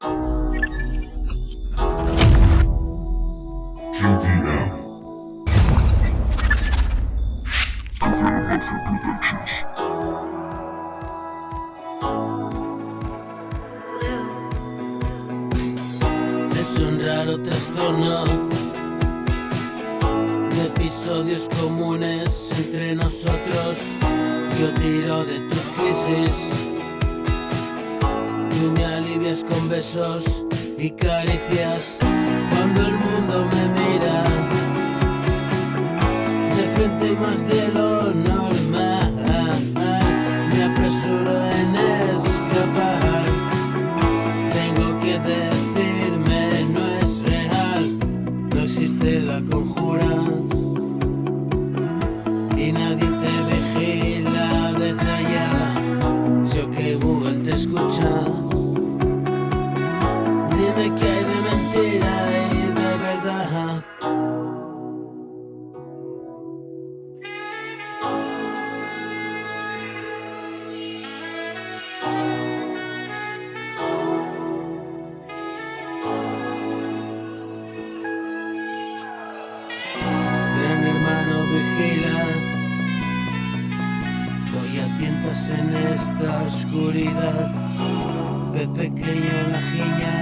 Es un raro trastorno de episodios comunes entre nosotros. Yo tiro de tus crisis, tú me alivias con besos y caricias. Cuando el mundo me mira de frente y más de lo normal, me apresuro en escapar. Tengo que decirme, no es real, no existe la conjura y nadie te vigila desde allá. Si o que Google te escucha, dime qué hay de mentira y de verdad. Gran hermano vigila, voy a tientas en esta oscuridad. Pez pequeño la jiña,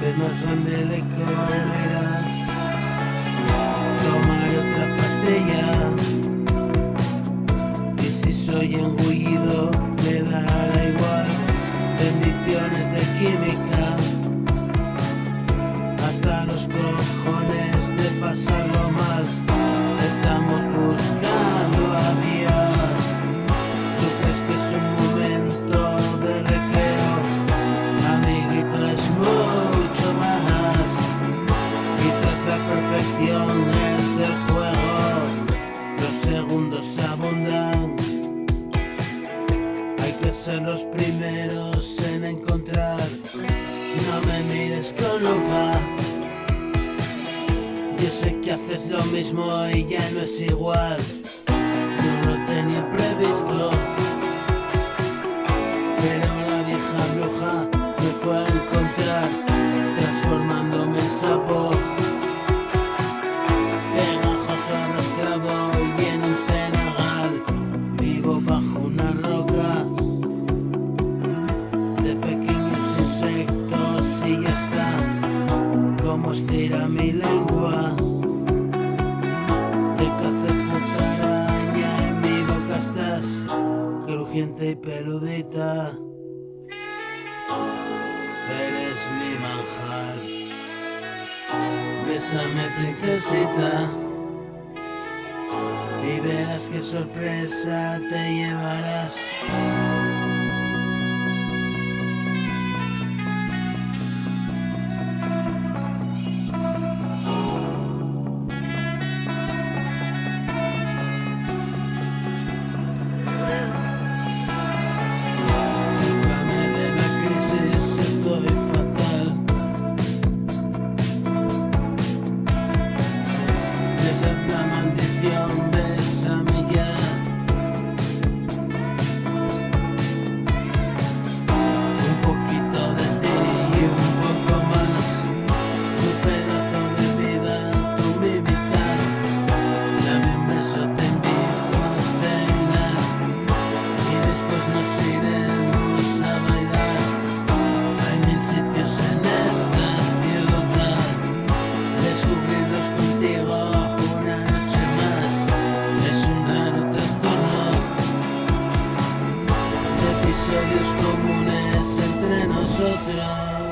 pez más grande le comerá. Tomaré otra pastilla y si soy engullido me dará igual. Bendiciones de química, hasta los cojones de pasarlo mal. Estamos buscando a Dios. ¿Tú crees que es un momento de recreo? Amiguito, es mucho más. Y tras la perfección es el juego. Los segundos abundan. Hay que ser los primeros en encontrar. No me mires con lupa. Yo sé que haces lo mismo y ya no es igual. No lo tenía previsto, pero la vieja bruja me fue a encontrar, transformándome en sapo, pegajoso arrastrado y en un cenagal. Vivo bajo una roca de pequeños insectos y ya está. Como estira mi lengua, te cacé puta araña, en mi boca estás crujiente y peludita. Eres mi manjar, bésame princesita y verás qué sorpresa te llevarás. Sácame de la crisis, estoy fatal. Desata la maldición, bésame ya. Un poquito de ti y un poco más. Tu pedazo de vida, tú mi mitad. Dame un beso, te invito a cenar y después nos iremos a bailar. Hay 1000 sitios en esta ciudad, descubrirlos contigo una noche más. Es un raro trastorno de episodios comunes entre nosotros.